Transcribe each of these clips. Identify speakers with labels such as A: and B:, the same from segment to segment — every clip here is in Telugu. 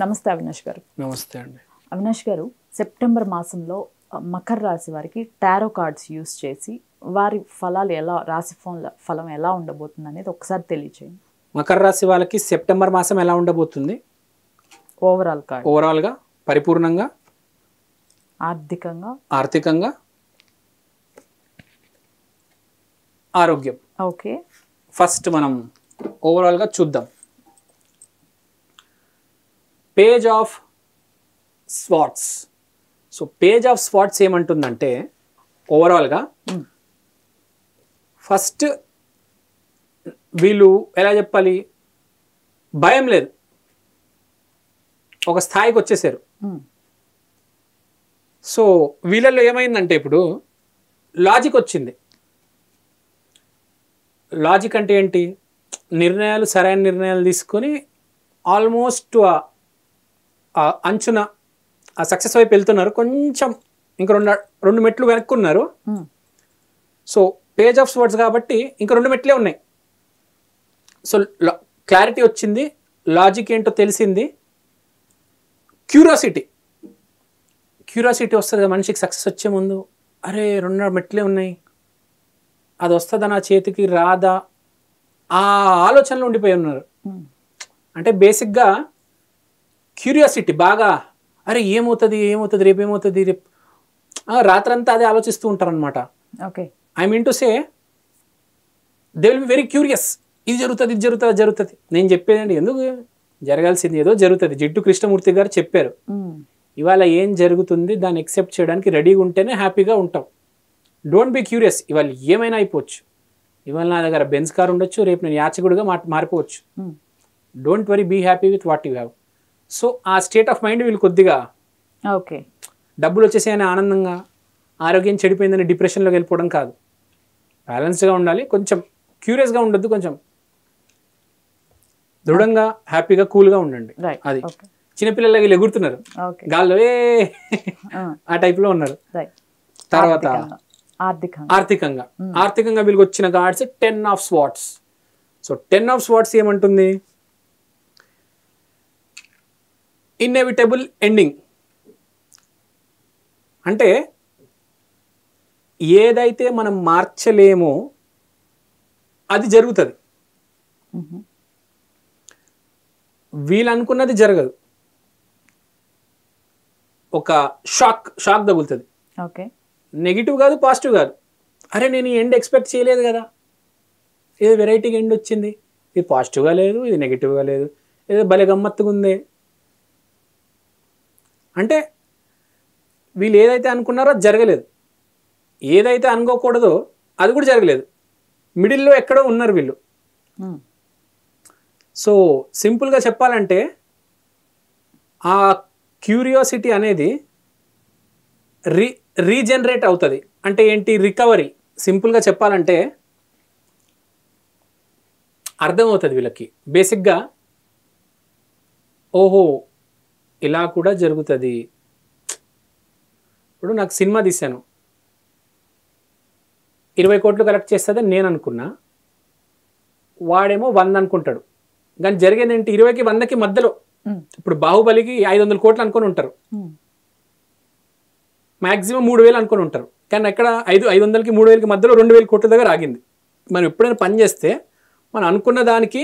A: నమస్తే అవినాష్ గారు.
B: నమస్తే అండి.
A: అవినాష్ గారు, సెప్టెంబర్ మాసంలో మకర రాశి వారికి టారో కార్డ్స్ యూస్ చేసి వారి ఫలాలు ఎలా, రాశి ఫలం ఎలా ఉండబోతుంది అనేది ఒకసారి తెలియచేయండి.
B: మకర రాశి వాళ్ళకి సెప్టెంబర్ మాసం ఎలా ఉండబోతుంది?
A: ఓవరాల్ కార్డ్,
B: ఓవరాల్గా, పరిపూర్ణంగా, ఆర్థికంగా, ఆరోగ్యం.
A: ఓకే,
B: ఫస్ట్ మనం ఓవరాల్గా చూద్దాం. Page of swords. So page of swords ఏమంటుందంటే ఓవరాల్గా ఫస్ట్ వీళ్ళు ఎలా చెప్పాలి, భయం లేదు, ఒక స్థాయికి వచ్చేసారు. సో వీళ్ళల్లో ఏమైందంటే ఇప్పుడు లాజిక్ వచ్చింది. లాజిక్ అంటే ఏంటి? నిర్ణయాలు, సరైన నిర్ణయాలు తీసుకొని ఆల్మోస్ట్ అంచున సక్సెస్ వైపు వెళ్తున్నారు. కొంచెం ఇంకా రెండు మెట్లు వెనక్కున్నారు. సో పేజ్ ఆఫ్ స్వర్డ్స్ కాబట్టి ఇంకా 2 మెట్లే ఉన్నాయి. సో క్లారిటీ వచ్చింది, లాజిక్ ఏంటో తెలిసింది, క్యూరియాసిటీ వస్తుంది కదా మనిషికి సక్సెస్ వచ్చే ముందు. అరే 2 మెట్లే ఉన్నాయి, అది వస్తుందా నా చేతికి, రాదా, ఆ ఆలోచనలో ఉండిపోయి ఉన్నారు. అంటే బేసిక్గా క్యూరియాసిటీ బాగా, అరే ఏమవుతుంది, రేపు ఏమవుతుంది, రేపు రాత్రంతా అదే ఆలోచిస్తూ ఉంటారు అనమాట.
A: Okay,
B: I mean to say they will be very curious. ఇది జరుగుతుంది. నేను చెప్పేదండి, ఎందుకు జరగాల్సింది ఏదో జరుగుతుంది. జిడ్డు కృష్ణమూర్తి గారు చెప్పారు, ఇవాళ ఏం జరుగుతుంది దాన్ని ఎక్సెప్ట్ చేయడానికి రెడీగా ఉంటేనే హ్యాపీగా ఉంటాం. Don't be curious. ఇవాళ ఏమైనా అయిపోవచ్చు. ఇవాళ నా దగ్గర బెంజ్ కార్ ఉండొచ్చు, రేపు నేను యాచకుడిగా మారిపోవచ్చు. Don't worry, be happy with what you have. So ఆ స్టేట్ ఆఫ్ మైండ్ వీళ్ళు కొద్దిగా,
A: ఓకే,
B: డబ్బులు వచ్చేసాయని ఆనందంగా, ఆరోగ్యం చెడిపోయిందని డిప్రెషన్లోకి వెళ్ళిపోవడం కాదు. బ్యాలెన్స్డ్గా ఉండాలి, కొంచెం క్యూరియస్గా ఉండొద్దు, కొంచెం దృఢంగా, హ్యాపీగా, కూల్గా ఉండండి. అది చిన్నపిల్లలకి వీళ్ళు ఎగురుతున్నారు గాల్లో, ఆ టైప్లో ఉన్నారు. తర్వాత ఆర్థికంగా వీళ్ళకి వచ్చిన cards 10 of swords. So 10 of swords ఏమంటుంది? Inevitable ending. అంటే ఏదైతే మనం మార్చలేమో అది జరుగుతుంది. వీళ్ళు అనుకున్నది జరగదు. ఒక షాక్ తగులుతుంది.
A: ఓకే,
B: నెగిటివ్ కాదు, పాజిటివ్ కాదు. అరే నేను ఈ ఎండ్ ఎక్స్పెక్ట్ చేయలేదు కదా, ఏదో వెరైటీగా ఎండ్ వచ్చింది, ఇది పాజిటివ్గా లేదు, ఇది నెగిటివ్గా లేదు, ఏదో భలే గమ్మత్తుగా ఉంది. అంటే వీళ్ళు ఏదైతే అనుకున్నారో అది జరగలేదు, ఏదైతే అనుకోకూడదో అది కూడా జరగలేదు, మిడిల్లో ఎక్కడో ఉన్నారు వీళ్ళు. సో సింపుల్గా చెప్పాలంటే ఆ క్యూరియాసిటీ అనేది రీజనరేట్ అవుతుంది. అంటే ఏంటి? రికవరీ. సింపుల్గా చెప్పాలంటే అర్థమవుతుంది వీళ్ళకి బేసిక్గా, ఓహో ఇలా కూడా జరుగుతుంది. ఇప్పుడు నాకు సినిమా తీశాను, 20 కోట్లు కలెక్ట్ చేస్తుందని నేను అనుకున్నా, వాడేమో 100 అనుకుంటాడు. కానీ జరిగేది ఏంటి? 20కి 100కి మధ్యలో. ఇప్పుడు బాహుబలికి 500 కోట్లు అనుకొని ఉంటారు, మ్యాక్సిమం 3000 అనుకొని ఉంటారు. కానీ ఎక్కడ 500కి 3000కి మధ్యలో 2000 కోట్ల దగ్గర ఆగింది. మనం ఎప్పుడైనా పని చేస్తే మనం అనుకున్న దానికి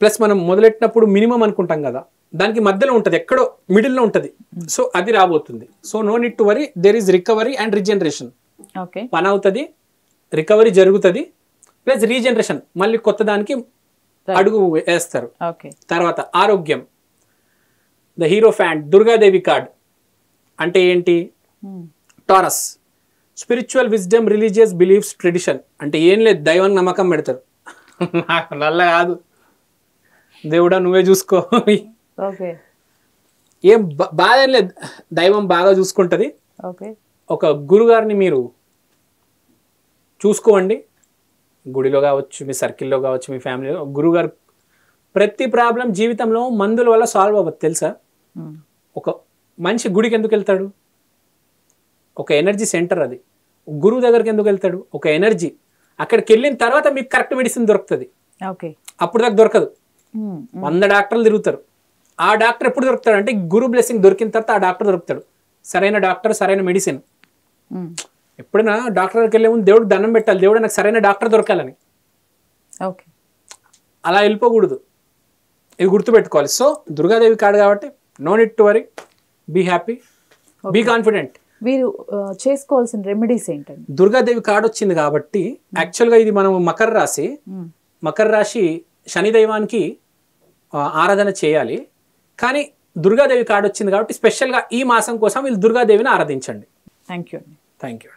B: ప్లస్ మనం మొదలెట్టినప్పుడు మినిమం అనుకుంటాం కదా, దానికి మధ్యలో ఉంటుంది, ఎక్కడో మిడిల్లో ఉంటుంది. సో అది రాబోతుంది. So no need to worry, there is recovery and regeneration. పని అవుతుంది, రికవరీ జరుగుతుంది, ప్లస్ రీజనరేషన్, మళ్ళీ కొత్త దానికి అడుగు వేస్తారు. తర్వాత ఆరోగ్యం. The hero fan, Durgadevi card అంటే ఏంటి? Taurus. Spiritual wisdom, religious beliefs, tradition. అంటే ఏం లేదు, దైవం నమ్మకం పెడతారు. నల్ల కాదు, దేవుడా నువ్వే చూసుకో, ఏం బాధ ఏం లేదు, దైవం బాగా చూసుకుంటుంది. ఒక గురుగారిని మీరు చూసుకోండి, గుడిలో కావచ్చు, మీ సర్కిల్లో కావచ్చు, మీ ఫ్యామిలీలో. గురుగారు ప్రతి ప్రాబ్లం జీవితంలో మందుల వల్ల సాల్వ్ అవ్వదు తెలుసా. ఒక మనిషి గుడికి ఎందుకు వెళ్తాడు? ఒక ఎనర్జీ సెంటర్ అది. గురువు దగ్గరికి ఎందుకు వెళ్తాడు? ఒక ఎనర్జీ. అక్కడికి వెళ్ళిన తర్వాత మీకు కరెక్ట్ మెడిసిన్ దొరుకుతుంది.
A: ఓకే,
B: అప్పుడు దాకా దొరకదు. 100 డాక్టర్లు తిరుగుతారు, ఆ డాక్టర్ ఎప్పుడు దొరుకుతాడు అంటే గురు బ్లెస్సింగ్ దొరికిన తర్వాత ఆ డాక్టర్ దొరుకుతాడు, సరైన డాక్టర్, సరైన మెడిసిన్. ఎప్పుడైనా డాక్టర్ దగ్గరికి వెళ్ళే ముందు దేవుడికి దండం పెట్టాలి, దేవుడు నాకు సరైన డాక్టర్ దొరకాలని.
A: ఓకే,
B: అలా వెళ్ళిపోకూడదు, ఇది గుర్తుపెట్టుకోవాలి. సో దుర్గాదేవి కార్డు కాబట్టి no need to worry, be happy, be confident.
A: వీరు చేసుకోవాల్సిన రెమెడీస్ ఏంటండి?
B: దుర్గాదేవి కార్డు వచ్చింది కాబట్టి యాక్చువల్గా ఇది మనం మకర రాశి, మకర రాశి శని దైవానికి ఆరాధన చేయాలి. కానీ దుర్గాదేవి కార్డు వచ్చింది కాబట్టి స్పెషల్గా ఈ మాసం కోసం వీళ్ళు దుర్గాదేవిని ఆరాధించండి.
A: థ్యాంక్ యూ అండి.
B: Thank you.